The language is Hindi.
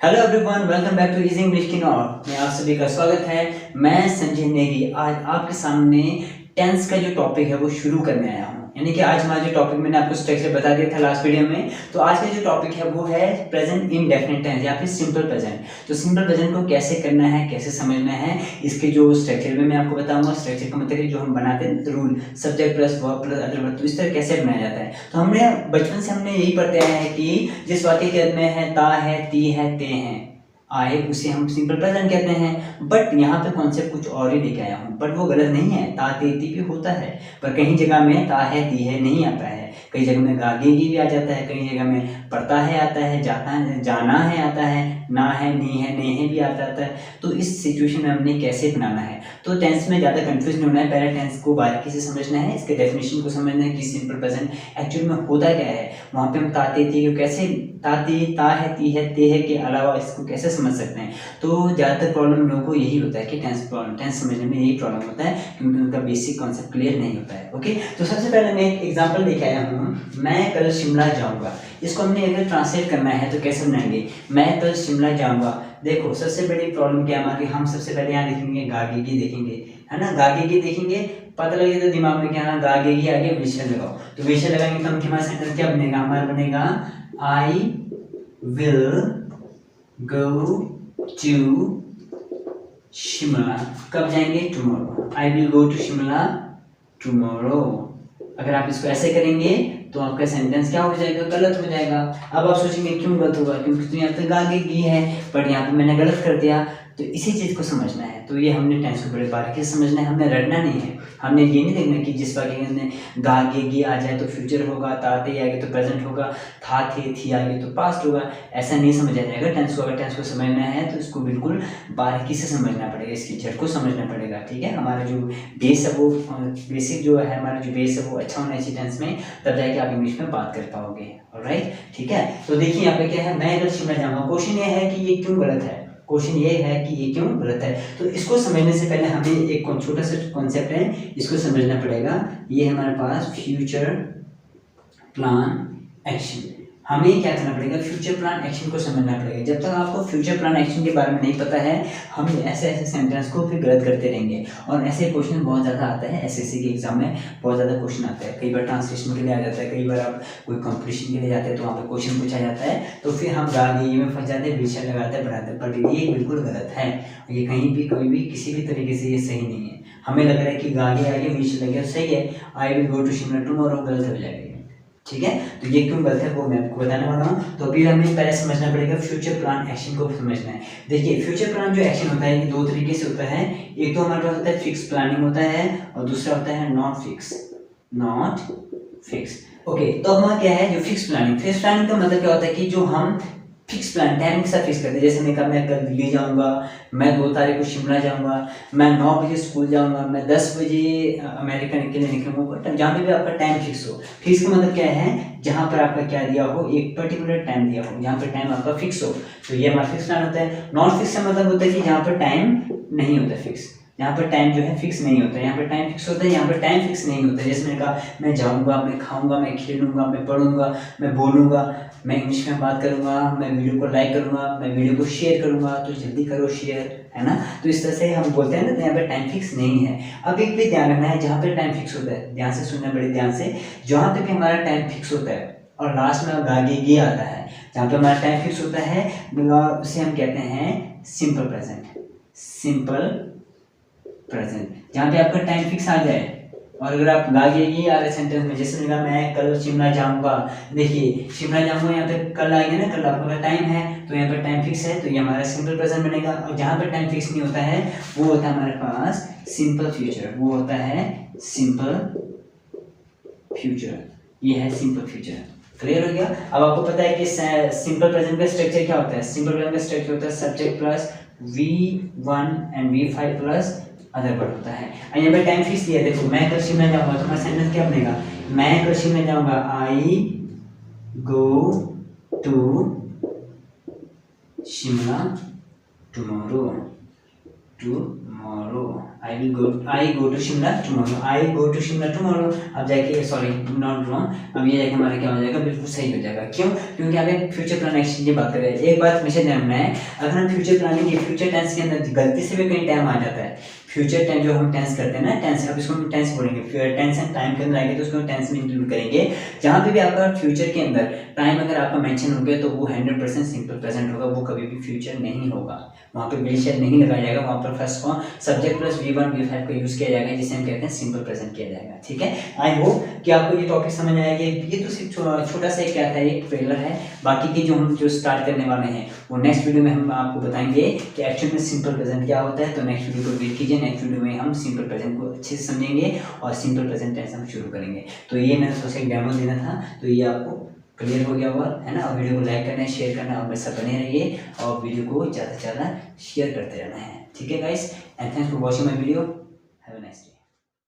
Hello everyone, welcome back to easy English की नॉट में आप सभी का स्वागत है। मैं संजय नेगी आज आपके सामने टेंस का जो टॉपिक है वो शुरू करने आया हूँ। यानी कि आज हमारा जो टॉपिक मैंने आपको स्ट्रक्चर बता दिया था लास्ट वीडियो में। तो आज का जो टॉपिक है वो है प्रेजेंट इंडेफिनिट टेंस या फिर सिंपल प्रेजेंट। तो सिंपल प्रेजेंट को कैसे करना है, कैसे समझना है, इसके जो स्ट्रक्चर में मैं आपको बताऊंगा। स्ट्रक्चर का मतलब जो हम बनाते हैं rule, subject plus verb plus other verb, तो इस तरह कैसे बनाया जाता है। तो हमने बचपन से हमने यही पढ़ते आए हैं कि जिस वाक्य के अंत में है ता है, ती है, ते हैं, आए, उसे हम सिंपल प्रेजेंट कहते हैं। बट यहाँ पे कॉन्सेप्ट कुछ और ही लेके आया हूँ, बट वो गलत नहीं है। ता ते ती भी होता है, पर कहीं जगह में ता है ती है नहीं आता है, कई जगह में गा गे गी भी आ जाता है, कई जगह में पढ़ता है आता है, जाता है जाना है आता है, ना है नी है ने है भी आ जाता है। तो इस सिचुएशन में हमने कैसे बनाना है, तो टेंस में ज़्यादा कंफ्यूज नहीं होना है। पहले टेंस को बारीकी से समझना है, इसके डेफिनेशन को समझना है कि सिंपल प्रेजेंट एक्चुअल में होता क्या है। वहाँ पे हम ताते ती को कैसे, ताती ता है ती है ते है के अलावा इसको कैसे समझ सकते हैं। तो ज़्यादातर प्रॉब्लम लोगों को यही होता है कि टेंस समझने में यही प्रॉब्लम होता है, क्योंकि उनका बेसिक कॉन्सेप्ट क्लियर नहीं होता है। ओके, तो सबसे पहले मैं एक एग्जांपल लेके आया हूँ, मैं कल शिमला जाऊँगा। इसको हमने अगर ट्रांसलेट करना है तो कैसे बनाएंगे, मैं कल शिमला जाऊँगा। देखो सबसे बड़ी प्रॉब्लम क्या है हमारी, हम सबसे पहले यहाँ देखेंगे गागेगी देखेंगे, है ना, गागेगी देखेंगे, पता लगे तो दिमाग में क्या ना गागेगी आगे विषय लगाओ। तो विषय लगाएंगे तो हमारा सेंटेंस क्या बनेगा, हमारा बनेगा I will go to Shimla. कब जाएंगे, tomorrow. I will go to Shimla tomorrow. अगर आप इसको ऐसे करेंगे तो आपका सेंटेंस क्या हो जाएगा, गलत हो जाएगा। अब आप सोचेंगे क्यों गलत होगा, क्योंकि तो यहाँ तक आगे की है, बट यहाँ पे मैंने गलत कर दिया। तो इसी चीज़ को समझना है। तो ये हमने टेंस को बड़े बारीकी से समझना है, हमने रटना नहीं है। हमने ये नहीं देखना कि जिस वाक्य में गा गे गी आ जाए तो फ्यूचर होगा, ताते आगे तो प्रेजेंट होगा, था थे थी आगे तो पास्ट होगा। ऐसा नहीं समझा जाएगा टेंस को। अगर टेंस को समझना है तो इसको बिल्कुल बारीकी से समझना पड़ेगा, इसकी जड़ को समझना पड़ेगा। ठीक है, हमारा जो बेस है वो बेसिक जो है, हमारा जो बेस है वो अच्छा होना चाहिए टेंस में, तब जाके आप इंग्लिश में बात कर पाओगे। ऑलराइट, ठीक है। तो देखिए यहाँ पे क्या है, मैं अगर शिमला जाऊँगा। क्वेश्चन ये है कि ये क्यों गलत है, क्वेश्चन ये है कि ये क्यों गलत है। तो इसको समझने से पहले हमें एक छोटा सा कॉन्सेप्ट है, इसको समझना पड़ेगा। ये हमारे पास फ्यूचर प्लान एक्शन, हमें क्या करना पड़ेगा, फ्यूचर प्लान एक्शन को समझना पड़ेगा। जब तक आपको फ्यूचर प्लान एक्शन के बारे में नहीं पता है, हम ऐसे ऐसे सेंटेंस को फिर गलत करते रहेंगे। और ऐसे क्वेश्चन बहुत ज़्यादा आता है, एसएससी के एग्जाम में बहुत ज़्यादा क्वेश्चन आता है। कई बार ट्रांसलेशन के लिए आ जाता है, कई बार आप कोई कॉम्पिटिशन के लिए जाते हैं तो वहाँ पर क्वेश्चन पूछा जाता है, तो फिर हम गागे में फंस जाते हैं, विषय लगाते हैं, बढ़ाते हैं। पर ये बिल्कुल गलत है, ये कहीं भी कोई भी किसी भी तरीके से ये सही नहीं है। हमें लग रहा है कि गागे आगे विषय लगे सही है, I will go to Shimla tomorrow, गलत हो जाएगा। ठीक है, तो ये क्यों गलत है वो मैं आपको बताने वाला हूँ। तो अभी हमें पहले समझना पड़ेगा फ्यूचर प्लान एक्शन को समझना है। देखिए फ्यूचर प्लान जो एक्शन होता है ये दो तरीके से होता है। एक तो हमारे पास होता है फिक्स प्लानिंग होता है, और दूसरा होता है not fix. Not fix, okay. तो हमारा क्या है जो फिक्स प्लानिंग का मतलब क्या होता है कि जो हम फिक्स प्लान टाइम के साथ फिक्स करते हैं। जैसे मैं कहा मैं कल दिल्ली जाऊंगा, मैं 2 तारीख को शिमला जाऊंगा, मैं 9 बजे स्कूल जाऊंगा, मैं 10 बजे अमेरिका के लिए निकलूंगा। जहाँ पे भी आपका टाइम फिक्स हो। फिक्स का मतलब क्या है, जहाँ पर आपका क्या दिया हो, एक पर्टिकुलर टाइम दिया हो, जहाँ पर टाइम आपका फिक्स हो, तो ये हमारा फिक्स प्लान होता है। नॉन फिक्स का मतलब होता है कि जहाँ पर टाइम नहीं होता फिक्स, यहाँ पर टाइम जो है फिक्स नहीं होता है। यहाँ पर टाइम फिक्स होता है, यहाँ पर टाइम फिक्स नहीं होता है। जैसे मैंने कहा मैं जाऊँगा, मैं खाऊंगा, मैं खेलूंगा, मैं पढ़ूंगा, मैं बोलूँगा, मैं इंग्लिश में बात करूँगा, मैं वीडियो को लाइक करूँगा, मैं वीडियो को शेयर करूँगा, तो जल्दी करो शेयर, है ना। तो इस तरह से हम बोलते हैं ना, तो यहाँ पर टाइम फिक्स नहीं है। अब एक भी ध्यान रखना है, जहाँ पर टाइम फिक्स होता है, ध्यान से सुनना बड़े ध्यान से, जहाँ पे भी हमारा टाइम फिक्स होता है और लास्ट में गागेगी आता है, जहाँ पे हमारा टाइम फिक्स होता है उसे हम कहते हैं सिंपल प्रेजेंट। सिंपल प्रेजेंट, जहाँ पे आपका टाइम फिक्स आ जाए। और अगर आप गागेगी आ रहे सेंटेंस में, जैसे मैंने कहा मैं कल शिमला जाऊंगा, देखिए शिमला जाऊंगा, यहाँ पे कल आएंगे ना, कल आपका टाइम है, तो यहाँ पर टाइम फिक्स है, तो ये हमारा सिंपल प्रेजेंट बनेगा। और जहाँ पर टाइम फिक्स नहीं होता है वो होता है हमारे पास सिंपल फ्यूचर, वो होता है सिंपल फ्यूचर। ये है सिंपल फ्यूचर। क्लियर हो गया। अब आपको पता है कि सिंपल प्रेजेंट का स्ट्रक्चर क्या होता है। सिंपल प्रेजेंट का स्ट्रक्चर होता है subject plus V1 and V5 plus other word होता है। यहाँ पे टाइम फिक्स दिया है, देखो मैं कल शिमला जाऊंगा, तो हमारा सेंटेंस क्या बनेगा, मैं कल शिमला जाऊंगा, I go to Shimla tomorrow. Tomorrow, I go to Shimla tomorrow, I go to Shimla tomorrow. अब जाके सॉरी नॉट रॉन्ग, अब ये जाके हमारा क्या हो जाएगा, बिल्कुल सही हो जाएगा। क्यों? क्योंकि आगे फ्यूचर प्लान एक्सचेंज की बात कर रहे हैं। एक बात हमेशा ध्यान में है, अगर हम फ्यूचर प्लानिंग फ्यूचर टेंस के अंदर गलती से भी कहीं टाइम आ जाता है, फ्यूचर टेंस जो हम टेंस करते हैं ना, टेंस, अब इसको हम टेंस बोलेंगे, टेंस एंड टाइम के अंदर आएंगे तो उसको टेंस में इंक्लूड करेंगे। जहाँ पे भी आपका फ्यूचर के अंदर टाइम अगर आपका मेंशन हो गया तो वो 100% सिंपल प्रेजेंट होगा, वो कभी भी फ्यूचर नहीं होगा। वहाँ पे विल शेल नहीं लगाया जाएगा, वहाँ पर first form subject plus V1 V5 का यूज किया जाएगा, जिसे हम कहते हैं सिंपल प्रेजेंट किया जाएगा। ठीक है, आई होप कि आपको ये टॉपिक समझ आया। ये तो सिर्फ छोटा सा क्या था, एक ट्रेलर है। बाकी के जो हम स्टार्ट करने वाले हैं वो नेक्स्ट वीडियो में हम आपको बताएंगे कि एक्चुअल में सिंपल प्रेजेंट क्या होता है। तो नेक्स्ट वीडियो को वेट कीजिए, नेक्स्ट वीडियो में हम सिंपल प्रेजेंट को अच्छे से समझेंगे और सिंपल प्रेजेंट टेंस हम शुरू करेंगे। तो ये मैंने सोचा एक डेमो देना था, तो ये आपको क्लियर हो गया हुआ है ना। और वीडियो को लाइक करना है, शेयर करना है और मेरे साथ बने रहिए और वीडियो को ज़्यादा से ज़्यादा शेयर करते रहना है। ठीक है guys, and thanks for watching my video, have a nice day.